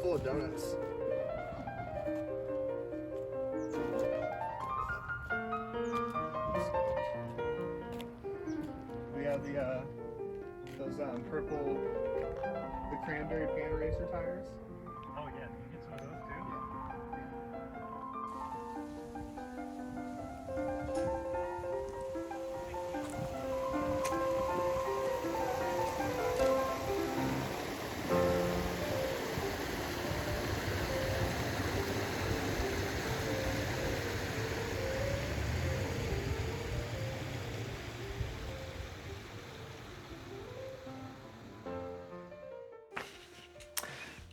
full of donuts. We have those purple, the cranberry pan racer tires. Oh yeah, you get some of those too?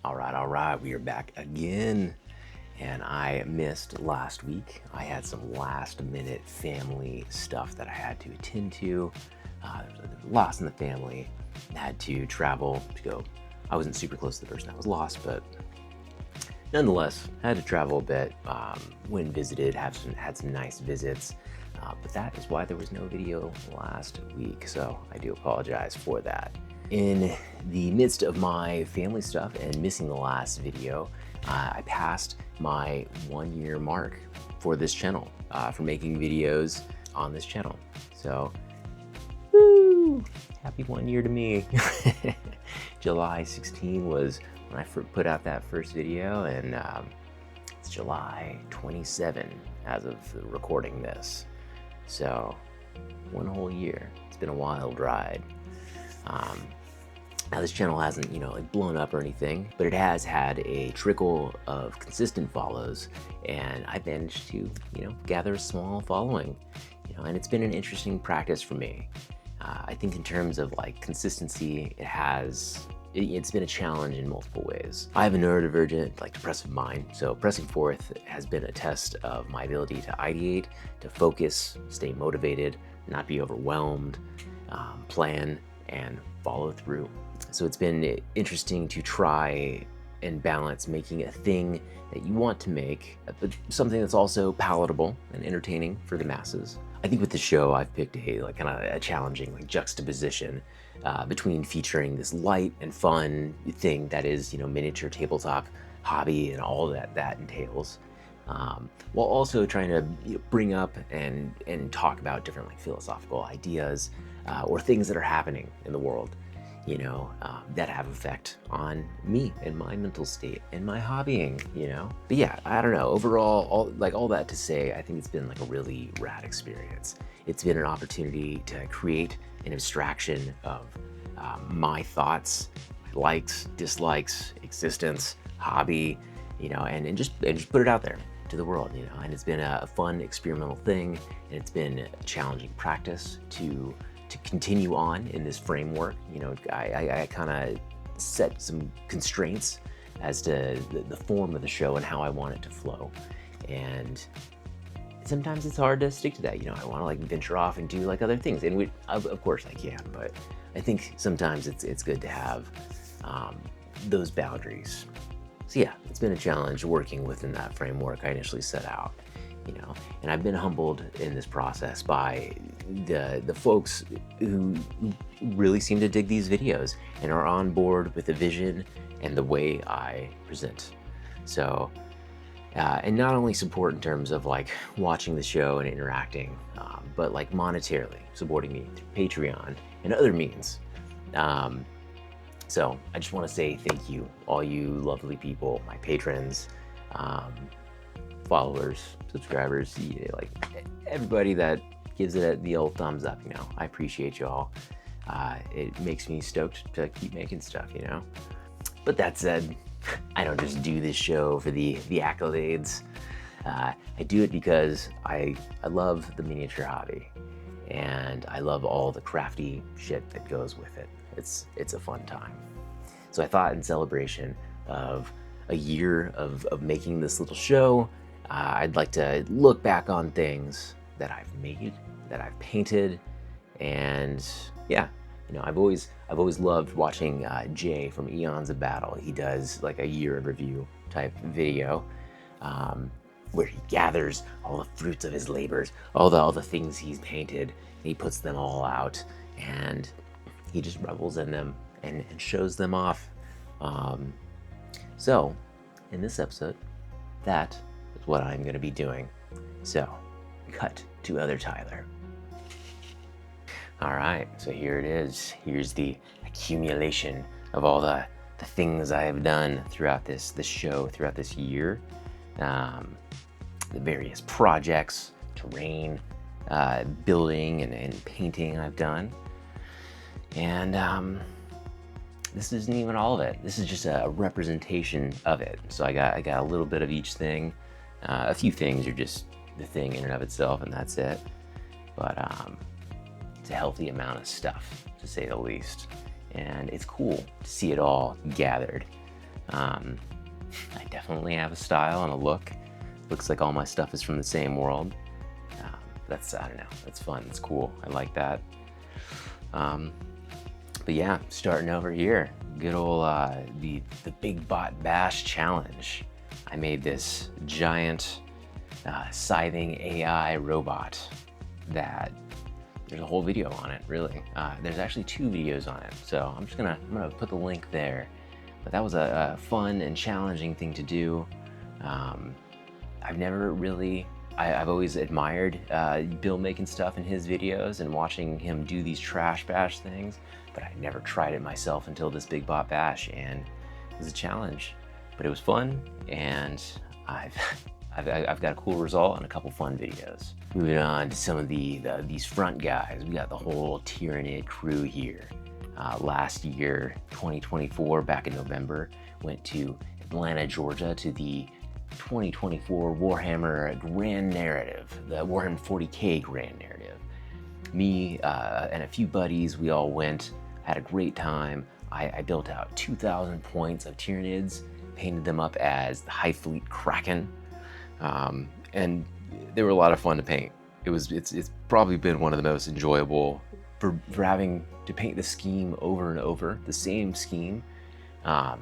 All right, we are back again. And I missed last week. I had some last minute family stuff that I had to attend to. There was a loss in the family. I had to travel to go. I wasn't super close to the person that was lost, but nonetheless, I had to travel a bit. Went and visited, had some nice visits. But that is why there was no video last week. So I do apologize for that. In the midst of my family stuff and missing the last video, I passed my 1 year mark for this channel, for making videos on this channel. So, woo! Happy 1 year to me. July 16 was when I put out that first video, and it's July 27 as of recording this. So, 1 whole year. It's been a wild ride. Now this channel hasn't, like blown up or anything, but it has had a trickle of consistent follows, and I've managed to, gather a small following, and it's been an interesting practice for me. I think in terms of like consistency, it's been a challenge in multiple ways. I have a neurodivergent, like depressive mind, so pressing forth has been a test of my ability to ideate, to focus, stay motivated, not be overwhelmed, plan, and follow through. So it's been interesting to try and balance making a thing that you want to make, but something that's also palatable and entertaining for the masses. I think with the show, I've picked a challenging juxtaposition between featuring this light and fun thing that is, miniature tabletop hobby and all that entails, while also trying to bring up and talk about different philosophical ideas or things that are happening in the world, that have effect on me and my mental state and my hobbying, But yeah, I don't know. Overall, all that to say, I think it's been a really rad experience. It's been an opportunity to create an abstraction of my thoughts, my likes, dislikes, existence, hobby, and just put it out there to the world, And it's been a fun experimental thing, and it's been a challenging practice to continue on in this framework. I kind of set some constraints as to the form of the show and how I want it to flow. And sometimes it's hard to stick to that. I want to venture off and do other things. And of course I can, but I think sometimes it's good to have those boundaries. So yeah, it's been a challenge working within that framework I initially set out. And I've been humbled in this process by the folks who really seem to dig these videos and are on board with the vision and the way I present. So, and not only support in terms of watching the show and interacting, but monetarily supporting me through Patreon and other means. So I just want to say thank you, all you lovely people, my patrons, followers, subscribers, everybody that gives it the old thumbs up, I appreciate y'all. It makes me stoked to keep making stuff, But that said, I don't just do this show for the accolades. I do it because I love the miniature hobby, and I love all the crafty shit that goes with it. It's a fun time. So I thought, in celebration of a year of making this little show, I'd like to look back on things that I've made, that I've painted, and yeah, I've always loved watching Jay from Eons of Battle. He does a year of review type video, where he gathers all the fruits of his labors, all the things he's painted, and he puts them all out, and he just revels in them and shows them off. So, in this episode, that is what I'm going to be doing. So, cut to other Tyler. All right, so here it is. Here's the accumulation of all the things I have done throughout this show, throughout this year. The various projects, terrain, building and painting I've done. And this isn't even all of it. This is just a representation of it. So I got a little bit of each thing. A few things are just the thing in and of itself, and that's it. But it's a healthy amount of stuff, to say the least. And it's cool to see it all gathered. I definitely have a style and a look. Looks like all my stuff is from the same world. That's, I don't know, that's fun, it's cool, I like that. But yeah, starting over here, good old, the Big Bot Bash Challenge. I made this giant scything AI robot that, there's a whole video on it, really. There's actually 2 videos on it, so I'm gonna put the link there. But that was a fun and challenging thing to do. I've never really, I've always admired Bill making stuff in his videos and watching him do these trash bash things, but I never tried it myself until this Big Bot Bash, and it was a challenge. But it was fun, and I've got a cool result and a couple fun videos. Moving on to some of these front guys, we got the whole Tyranid crew here. Last year, 2024, back in November, went to Atlanta, Georgia, to the 2024 Warhammer Grand Narrative, the Warhammer 40K Grand Narrative. Me and a few buddies, we all went, had a great time. I built out 2,000 points of Tyranids, painted them up as the High Fleet Kraken, and they were a lot of fun to paint. It's probably been one of the most enjoyable for having to paint the scheme over and over, the same scheme. I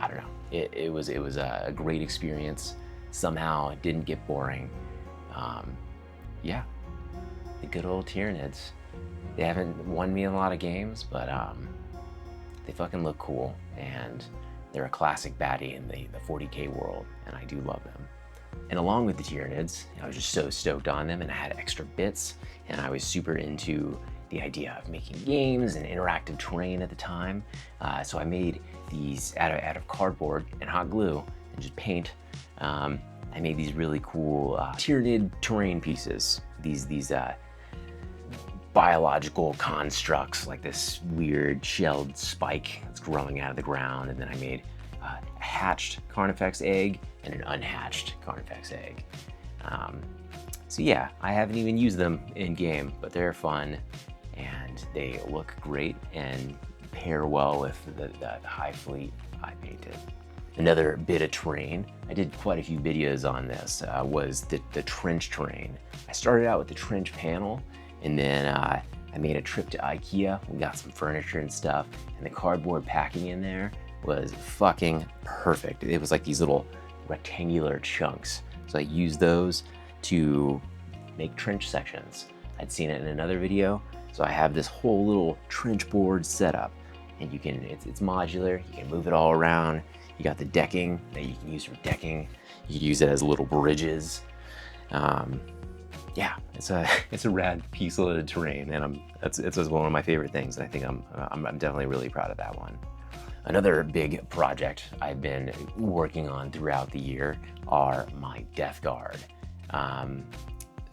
don't know. It was a great experience. Somehow it didn't get boring. Yeah, the good old Tyranids. They haven't won me in a lot of games, but they fucking look cool, and they're a classic baddie in the 40K world, and I do love them. And along with the Tyranids, I was just so stoked on them, and I had extra bits, and I was super into the idea of making games and interactive terrain at the time. So I made these out of cardboard and hot glue and just paint. I made these really cool Tyranid terrain pieces. These biological constructs, like this weird shelled spike that's growing out of the ground. And then I made a hatched Carnifex egg and an unhatched Carnifex egg. So yeah, I haven't even used them in game, but they're fun and they look great and pair well with the High Fleet I painted. Another bit of terrain, I did quite a few videos on this, was the trench terrain. I started out with the trench panel, and then I made a trip to IKEA. We got some furniture and stuff, and the cardboard packing in there was fucking perfect. It was like these little rectangular chunks. So I used those to make trench sections. I'd seen it in another video, so I have this whole little trench board setup, and it's modular. You can move it all around. You got the decking that you can use for decking. You can use it as little bridges. Yeah, it's a rad piece of the terrain, and it's one of my favorite things. And I think I'm definitely really proud of that one. Another big project I've been working on throughout the year are my Death Guard.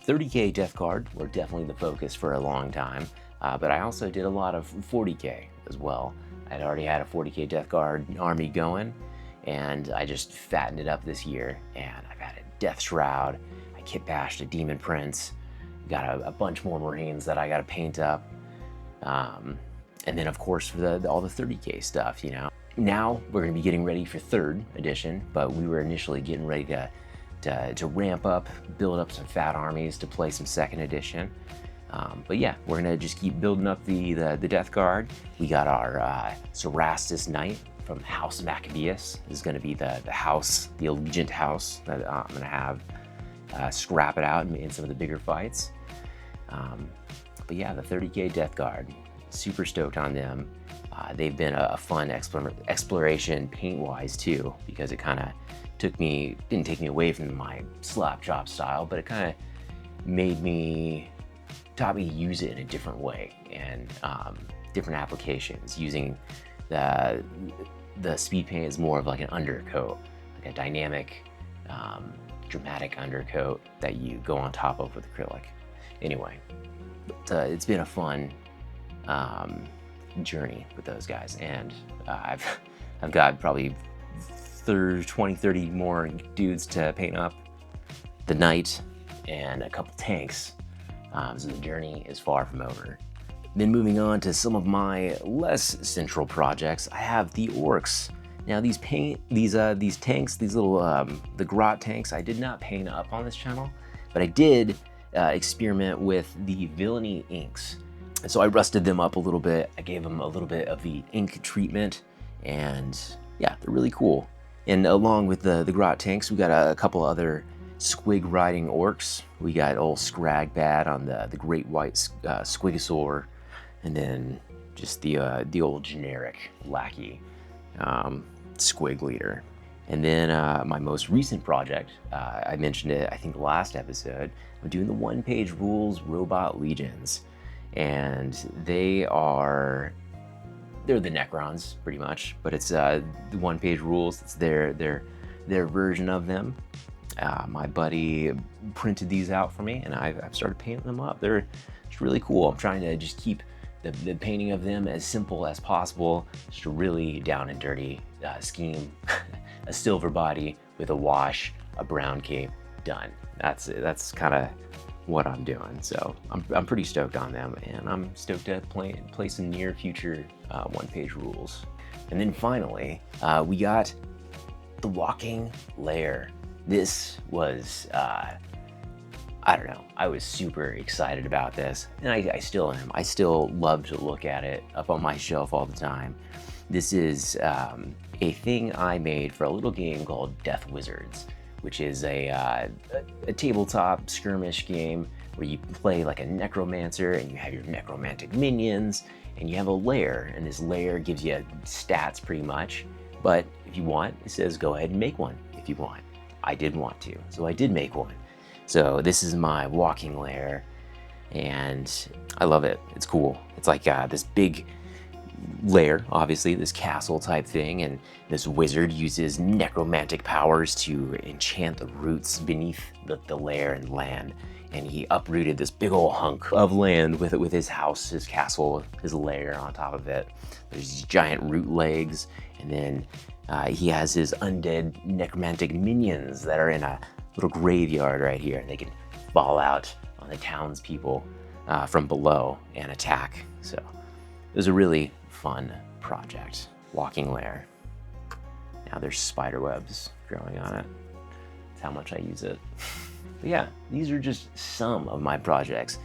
30K Death Guard were definitely the focus for a long time, but I also did a lot of 40K as well. I'd already had a 40K Death Guard army going, and I just fattened it up this year, and I've added Death Shroud, I kit bashed a Demon Prince, got a bunch more Marines that I got to paint up, and then of course for all the 30K stuff, you know. Now we're going to be getting ready for 3rd edition, but we were initially getting ready to ramp up, build up some fat armies to play some 2nd edition. But yeah, we're gonna just keep building up the Death Guard. We got our Cerastus Knight from House Maccabeus. This is gonna be the house, the Allegiant house that I'm gonna have scrap it out in some of the bigger fights. But yeah, the 30K Death Guard. super stoked on them. They've been a fun exploration paint-wise too, because it kind of didn't take me away from my slap chop style, but it kind of taught me to use it in a different way and different applications. Using the speed paint is more of like an undercoat, like a dynamic, dramatic undercoat that you go on top of with acrylic. Anyway, but, it's been a fun journey with those guys, and I've got probably 20, 30 more dudes to paint up the night and a couple tanks. So the journey is far from over. Then moving on to some of my less central projects, I have the Orks. Now these tanks, these little the grot tanks, I did not paint up on this channel, but I did experiment with the villainy inks. And so I rusted them up a little bit. I gave them a little bit of the ink treatment, and yeah, they're really cool. And along with the grot tanks, we got a couple other squig riding orcs. We got old Scragbad on the great white squigosaur, and then just the old generic lackey squig leader. And then my most recent project, I mentioned it I think the last episode, I'm doing the one-page rules robot legions, and they're the Necrons pretty much, but it's the one-page rules. It's their version of them. My buddy printed these out for me, and I've started painting them up. It's really cool. I'm trying to just keep the painting of them as simple as possible. Just a really down and dirty scheme. A silver body with a wash, a brown cape, done. That's kind of what I'm doing. So I'm pretty stoked on them, and I'm stoked to play some near future one-page rules. And then finally, we got the Walking Lair. This was, I don't know, I was super excited about this, and I still am. I still love to look at it up on my shelf all the time. This is a thing I made for a little game called Death Wizards, which is a tabletop skirmish game where you play like a necromancer, and you have your necromantic minions, and you have a lair, and this lair gives you stats pretty much. But if you want, it says go ahead and make one if you want. I did want to, so I did make one. So this is my Walking Lair, and I love it. It's cool. It's like this big lair, obviously, this castle type thing, and this wizard uses necromantic powers to enchant the roots beneath the lair and land. And he uprooted this big old hunk of land with his house, his castle, his lair on top of it. There's these giant root legs, and then he has his undead necromantic minions that are in a little graveyard right here, and they can fall out on the townspeople from below and attack. So it was a really fun project. Walking Lair. Now there's spider webs growing on it. That's how much I use it. But yeah, these are just some of my projects.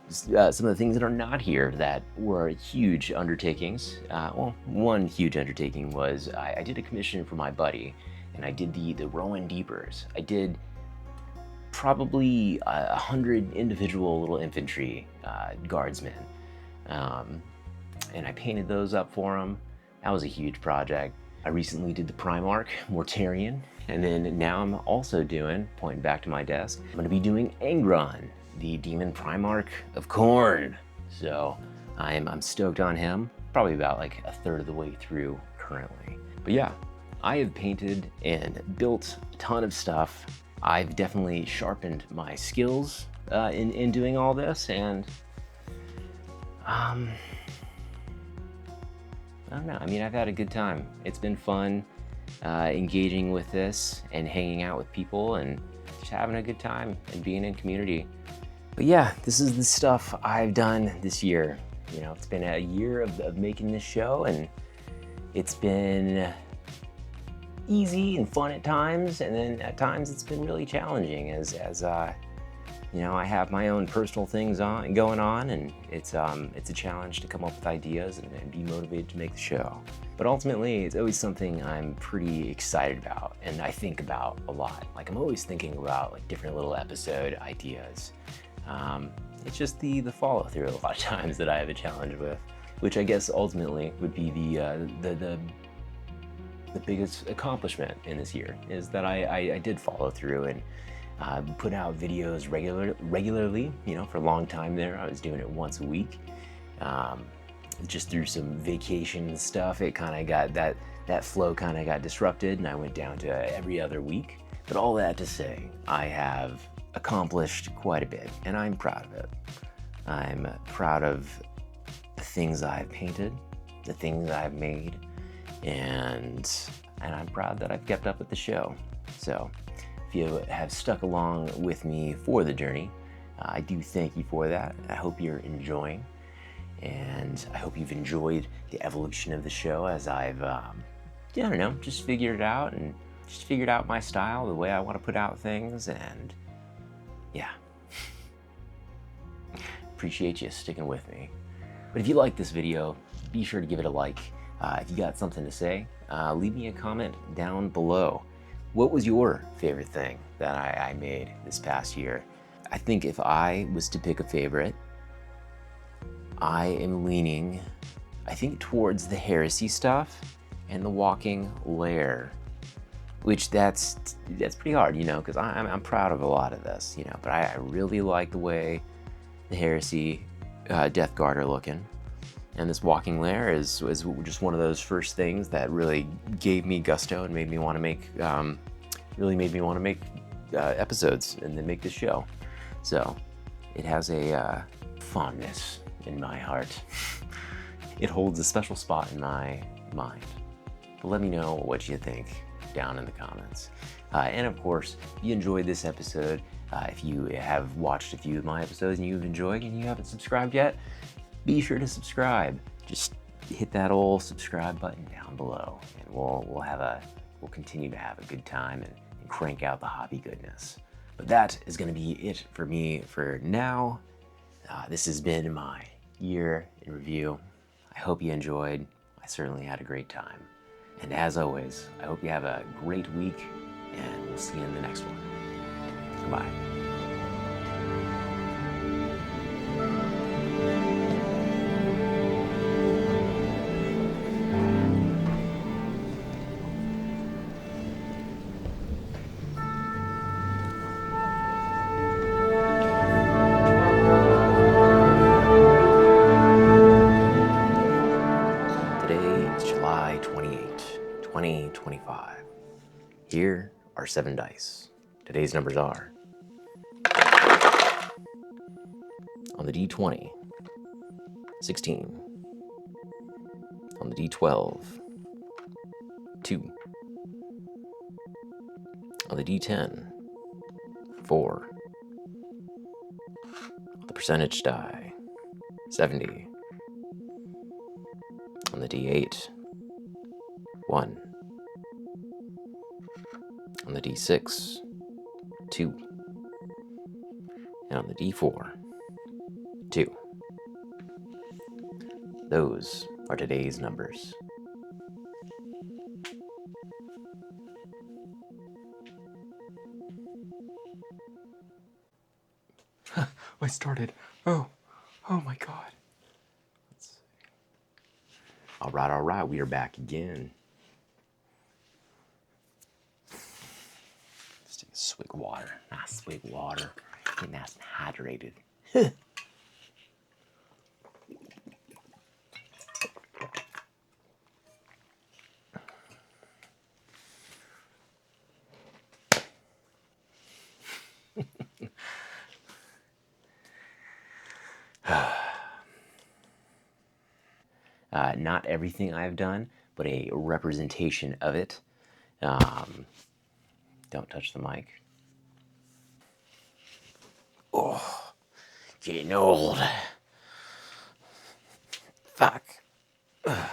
Some of the things that are not here that were huge undertakings. Well, one huge undertaking was I did a commission for my buddy, and I did the Rowan Deepers. I did probably 100 individual little infantry guardsmen, and I painted those up for him. That was a huge project. I recently did the Primarch Mortarion, and then now I'm also doing, pointing back to my desk, I'm gonna be doing Angron, the Demon Primarch of Khorne. So I'm stoked on him, probably about like a third of the way through currently. But yeah, I have painted and built a ton of stuff. I've definitely sharpened my skills in doing all this, and I don't know, I mean, I've had a good time. It's been fun engaging with this and hanging out with people and just having a good time and being in community. But yeah, this is the stuff I've done this year. You know, it's been a year of making this show, and it's been easy and fun at times, and then at times it's been really challenging as you know, I have my own personal things going on, and it's a challenge to come up with ideas and be motivated to make the show. But ultimately, it's always something I'm pretty excited about, and I think about a lot. Like, I'm always thinking about like different little episode ideas. It's just the follow through a lot of times that I have a challenge with. which I guess ultimately would be the biggest accomplishment in this year, is that I did follow through and put out videos regularly. You know, for a long time there, I was doing it once a week. Just through some vacation stuff, it kind of got that flow kind of got disrupted, and I went down to every other week. But all that to say, I have accomplished quite a bit, and I'm proud of it. I'm proud of the things I've painted, the things I've made, and I'm proud that I've kept up with the show. So if you have stuck along with me for the journey, I do thank you for that. I hope you're enjoying, and I hope you've enjoyed the evolution of the show as I've, I don't know, just figured it out and just figured out my style, the way I want to put out things, and yeah. Appreciate you sticking with me. But if you like this video, be sure to give it a like. If you got something to say, leave me a comment down below. What was your favorite thing that I made this past year? I think if I was to pick a favorite, I am leaning, I think, towards the heresy stuff and the Walking Lair, which that's pretty hard, you know, because I'm proud of a lot of this, you know, but I really like the way the heresy Death Guard are looking. And this Walking Lair is just one of those first things that really gave me gusto and made me want to make, episodes and then make this show. So it has a fondness in my heart. It holds a special spot in my mind. But let me know what you think down in the comments. And of course, if you enjoyed this episode, if you have watched a few of my episodes and you've enjoyed and you haven't subscribed yet, be sure to subscribe. Just hit that old subscribe button down below, and we'll continue to have a good time and crank out the hobby goodness. But that is going to be it for me for now. This has been my year in review. I hope you enjoyed. I certainly had a great time. And as always, I hope you have a great week, and we'll see you in the next one. Goodbye. Today is July 28, 2025. Here are 7 dice. Today's numbers are: on the D20, 16. On the D12, 2. On the D10, 4. On the percentage die, 70. On the D8, 1. On the D6, 2. And on the D4, 2. Those are today's numbers. I started. Oh my God. Let's see. All right, we are back again. Let's take a swig of water. Nice swig of water. Get nice and hydrated. Not everything I've done, but a representation of it. Don't touch the mic. Oh, getting old. Fuck. Ugh.